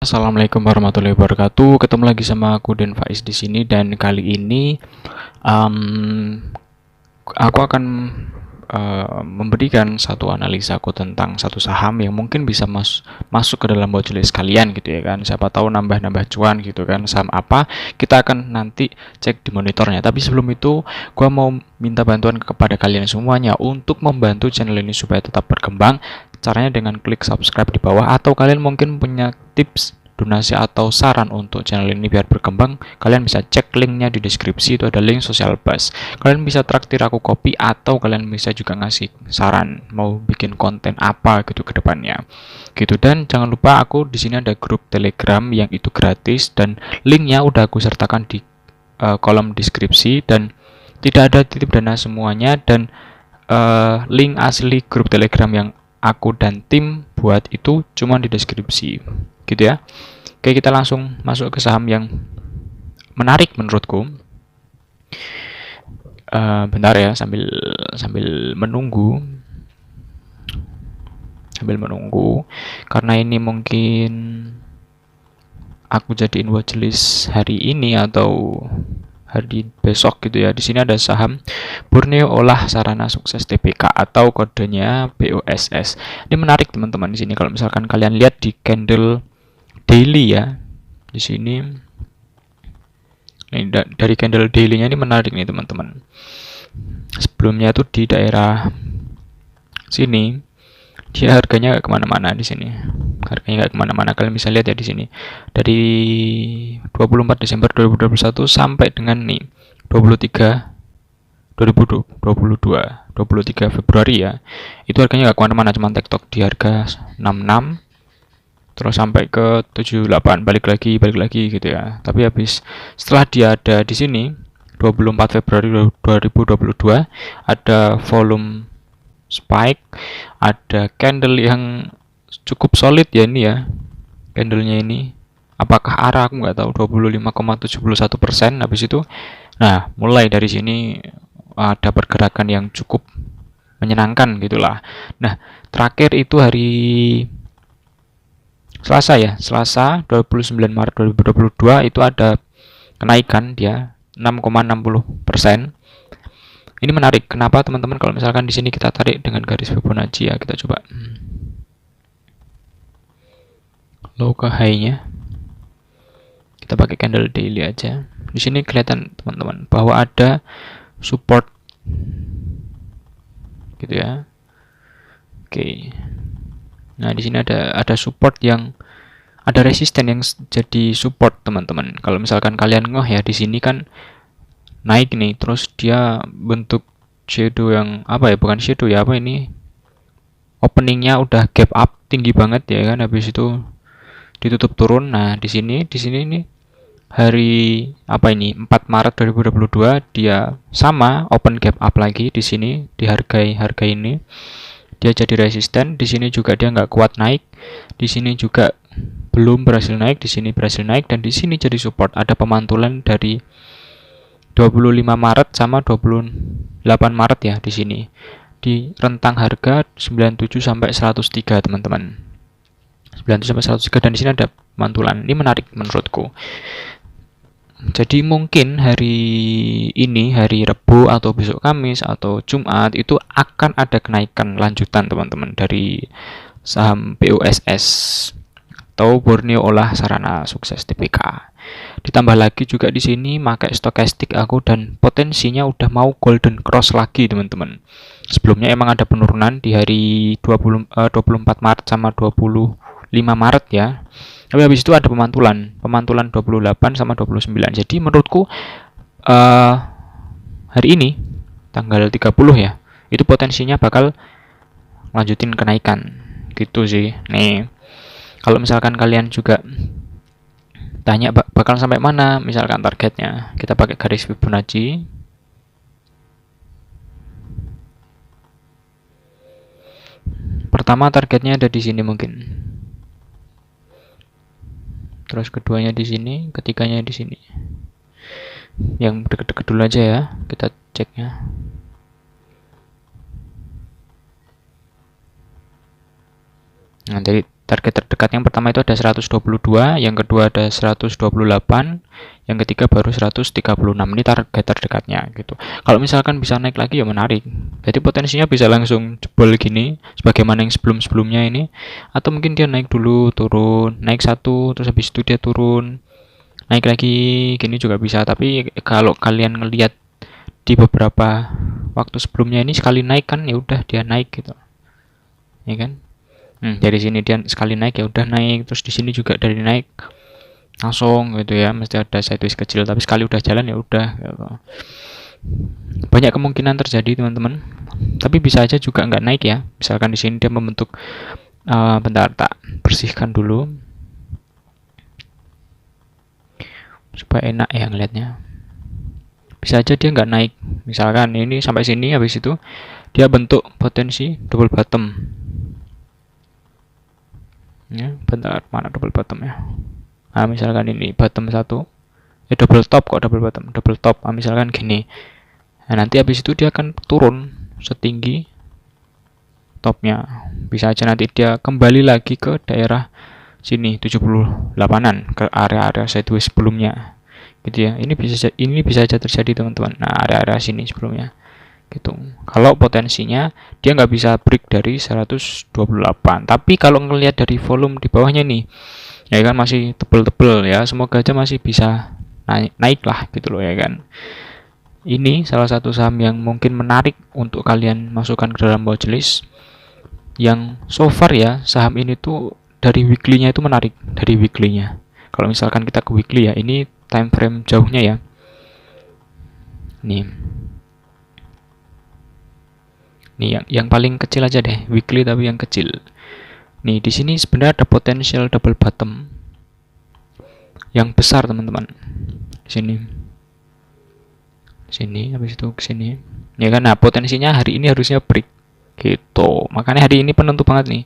Assalamualaikum warahmatullahi wabarakatuh. Ketemu lagi sama aku dan Faiz di sini, dan kali ini um, aku akan memberikan satu analisa aku tentang satu saham yang mungkin bisa masuk ke dalam watchlist kalian gitu ya kan. Siapa tahu nambah-nambah cuan gitu kan. Saham apa? Kita akan nanti cek di monitornya. Tapi sebelum itu, gua mau minta bantuan kepada kalian semuanya untuk membantu channel ini supaya tetap berkembang. Caranya dengan klik subscribe di bawah, atau kalian mungkin punya tips, donasi atau saran untuk channel ini biar berkembang, kalian bisa cek linknya di deskripsi. Itu ada link Social Buzz. Kalian bisa traktir aku kopi, atau kalian bisa juga ngasih saran mau bikin konten apa gitu ke depannya gitu. Dan jangan lupa, aku di sini ada grup Telegram yang itu gratis, dan linknya udah aku sertakan di kolom deskripsi, dan tidak ada titip dana semuanya. Dan link asli grup Telegram yang aku dan tim buat itu cuma di deskripsi gitu ya. Oke, kita langsung masuk ke saham yang menarik menurutku. Bentar ya, sambil menunggu karena ini mungkin aku jadiin watchlist hari ini atau hari besok gitu ya. Di sini ada saham Borneo Olah Sarana Sukses TBK atau kodenya BOSS. Ini menarik teman-teman. Di sini kalau misalkan kalian lihat di candle daily ya, di sini ini dari candle daily-nya ini menarik nih teman-teman. Sebelumnya tuh di daerah sini dia harganya nggak kemana-mana. Di sini harganya nggak kemana-mana, kalian bisa lihat ya di sini dari 24 Desember 2021 sampai dengan nih 23 Februari ya, itu harganya nggak kemana-mana, cuma tektok di harga 66 terus sampai ke 78, balik lagi gitu ya. Tapi habis setelah dia ada di sini 24 Februari 2022 ada volume spike, ada candle yang cukup solid ya ini ya. Candlenya ini apakah arah aku nggak tahu, 25,71%. Habis itu nah mulai dari sini ada pergerakan yang cukup menyenangkan gitulah. Nah, terakhir itu hari Selasa ya, Selasa 29 Maret 2022 itu ada kenaikan dia 6,60%. Ini menarik. Kenapa teman-teman? Kalau misalkan di sini kita tarik dengan garis Fibonacci ya, kita coba low ke high-nya. Kita pakai candle daily aja. Di sini kelihatan teman-teman bahwa ada support gitu ya. Oke. Nah, di sini ada support yang ada resisten yang jadi support teman-teman. Kalau misalkan kalian ngoh ya, di sini kan naik nih, terus dia bentuk shadow yang apa ya, bukan shadow ya, apa ini, openingnya udah gap up tinggi banget ya kan, habis itu ditutup turun. Nah, di sini ini hari apa ini 4 Maret 2022 dia sama open gap up lagi di sini di harga ini. Dia jadi resisten. Di sini juga dia nggak kuat naik. Di sini juga belum berhasil naik. Di sini berhasil naik, dan di sini jadi support. Ada pemantulan dari 25 Maret sama 28 Maret ya di sini. Di rentang harga 97 sampai 103 teman-teman. 97 sampai 103, dan di sini ada pemantulan. Ini menarik menurutku. Jadi mungkin hari ini, hari Rabu atau besok Kamis atau Jumat, itu akan ada kenaikan lanjutan teman-teman dari saham BOSS atau Borneo Olah Sarana Sukses TBK. Ditambah lagi juga di sini pakai stokastik aku, dan potensinya udah mau golden cross lagi teman-teman. Sebelumnya emang ada penurunan di hari 24 Maret sama 25 Maret ya. Tapi habis itu ada pemantulan 28 sama 29. Jadi menurutku hari ini tanggal 30 ya, itu potensinya bakal lanjutin kenaikan gitu sih. Nih, kalau misalkan kalian juga tanya bakal sampai mana misalkan targetnya, kita pakai garis Fibonacci. Pertama targetnya ada di sini mungkin. Terus keduanya di sini, ketiganya di sini. Yang deket-deket dulu aja ya, kita ceknya. Nah, Target terdekat yang pertama itu ada 122, yang kedua ada 128, yang ketiga baru 136. Ini target terdekatnya gitu. Kalau misalkan bisa naik lagi ya menarik. Jadi potensinya bisa langsung jebol gini sebagaimana yang sebelum-sebelumnya ini, atau mungkin dia naik dulu, turun, naik satu, terus habis itu dia turun, naik lagi, gini juga bisa. Tapi kalau kalian ngelihat di beberapa waktu sebelumnya ini sekali naik kan ya udah dia naik gitu, ya kan. Dari sini dia sekali naik ya udah naik, terus di sini juga dari naik langsung gitu ya, mesti ada sideways kecil, tapi sekali udah jalan ya udah gitu. Banyak kemungkinan terjadi teman-teman, tapi bisa aja juga nggak naik ya. Misalkan di sini dia membentuk bentar, tak bersihkan dulu supaya enak ya ngelihatnya. Bisa aja dia nggak naik, misalkan ini sampai sini, habis itu dia bentuk potensi double bottom ya. Bentar, mana double bottom ya. Nah misalkan ini bottom satu, double top, kok double bottom, double top. Nah, misalkan gini, nah nanti habis itu dia akan turun setinggi topnya. Bisa aja nanti dia kembali lagi ke daerah sini 78an, ke area-area sideways sebelumnya gitu ya. Ini bisa aja terjadi teman-teman. Nah area-area sini sebelumnya gitu. Kalau potensinya dia nggak bisa break dari 128, tapi kalau ngelihat dari volume di bawahnya nih ya kan masih tebel-tebel ya, semoga aja masih bisa naik lah gitu loh ya kan. Ini salah satu saham yang mungkin menarik untuk kalian masukkan ke dalam watchlist, yang so far ya saham ini tuh dari weekly-nya itu menarik. Dari weekly-nya, kalau misalkan kita ke weekly ya, ini time frame jauhnya ya, nih yang paling kecil aja deh, weekly tapi yang kecil. Nih di sini sebenarnya ada potensial double bottom yang besar teman-teman. Di sini habis itu ke sini. Ya kan, nah potensinya hari ini harusnya break gitu. Makanya hari ini penentu banget nih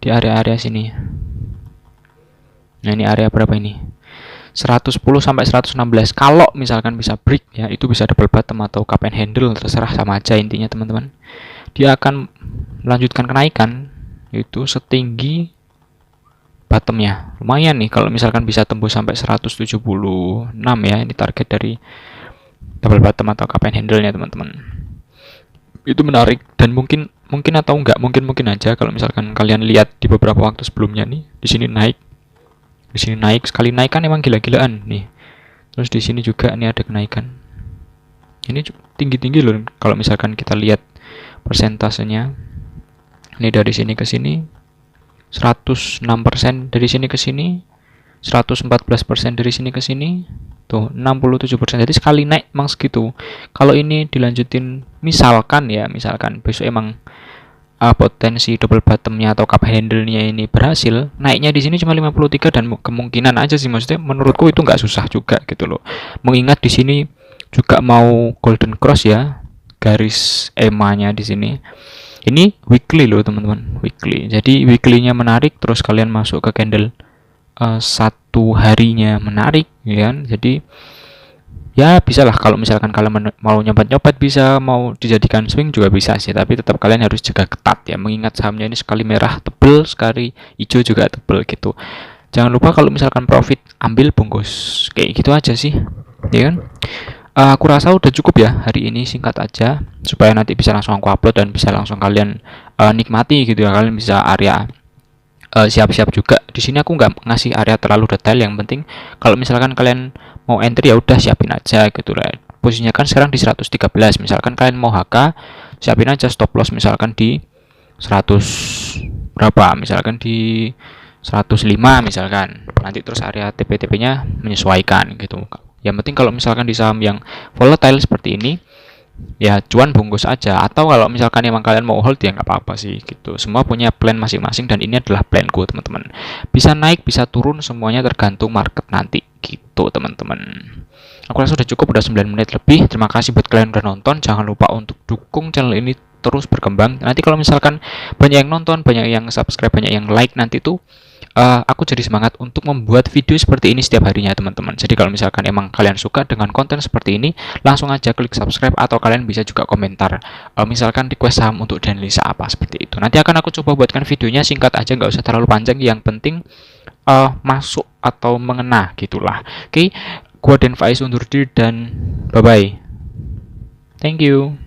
di area-area sini. Nah, ini area berapa ini? 110 sampai 116. Kalau misalkan bisa break ya, itu bisa double bottom atau cup and handle, terserah, sama aja intinya teman-teman. Dia akan melanjutkan kenaikan itu setinggi bottomnya. Lumayan nih kalau misalkan bisa tembus sampai 176 ya, ini target dari double bottom atau cup and handle-nya teman-teman. Itu menarik, dan mungkin atau enggak mungkin aja kalau misalkan kalian lihat di beberapa waktu sebelumnya nih, di sini naik, di sini naik, sekali naik kan emang gila-gilaan nih. Terus di sini juga ini ada kenaikan. Ini tinggi-tinggi loh kalau misalkan kita lihat persentasenya. Ini dari sini ke sini 106%, dari sini ke sini 114%, dari sini ke sini tuh 67%. Jadi sekali naik emang segitu. Kalau ini dilanjutin, misalkan besok emang potensi double bottomnya atau cup handle-nya ini berhasil, naiknya di sini cuma 53, dan kemungkinan aja sih, maksudnya menurutku itu nggak susah juga gitu loh. Mengingat di sini juga mau golden cross ya, garis EMA-nya di sini. Ini weekly loh teman-teman, weekly. Jadi weekly-nya menarik, terus kalian masuk ke candle satu harinya menarik ya kan. Jadi ya bisa lah, kalau misalkan kalian mau nyobat-nyobat bisa, mau dijadikan swing juga bisa sih, tapi tetap kalian harus jaga ketat ya, mengingat sahamnya ini sekali merah tebel, sekali hijau juga tebel gitu. Jangan lupa kalau misalkan profit ambil bungkus, kayak gitu aja sih ya kan. Aku rasa udah cukup ya hari ini, singkat aja supaya nanti bisa langsung aku upload dan bisa langsung kalian nikmati gitu ya. Kalian bisa area siap-siap juga. Di sini aku nggak ngasih area terlalu detail, yang penting kalau misalkan kalian mau entry ya udah siapin aja gitu lah. Posisinya kan sekarang di 113, misalkan kalian mau HK, siapin aja stop loss misalkan di 100 berapa, misalkan di 105 misalkan. Nanti terus area TP-TP-nya menyesuaikan gitu. Yang penting kalau misalkan di saham yang volatile seperti ini ya cuan bungkus aja, atau kalau misalkan emang kalian mau hold ya nggak apa-apa sih gitu. Semua punya plan masing-masing, dan ini adalah planku teman-teman. Bisa naik bisa turun, semuanya tergantung market nanti gitu teman-teman. Aku rasa udah cukup, udah 9 menit lebih. Terima kasih buat kalian udah nonton. Jangan lupa untuk dukung channel ini terus berkembang. Nanti kalau misalkan banyak yang nonton, banyak yang subscribe, banyak yang like, nanti tuh aku jadi semangat untuk membuat video seperti ini setiap harinya teman-teman. Jadi kalau misalkan emang kalian suka dengan konten seperti ini, langsung aja klik subscribe, atau kalian bisa juga komentar misalkan request saham untuk Danlisa apa seperti itu. Nanti akan aku coba buatkan videonya, singkat aja, nggak usah terlalu panjang, yang penting masuk atau mengena gitulah. Oke, gua Dan Faiz undur diri dan bye bye. Thank you.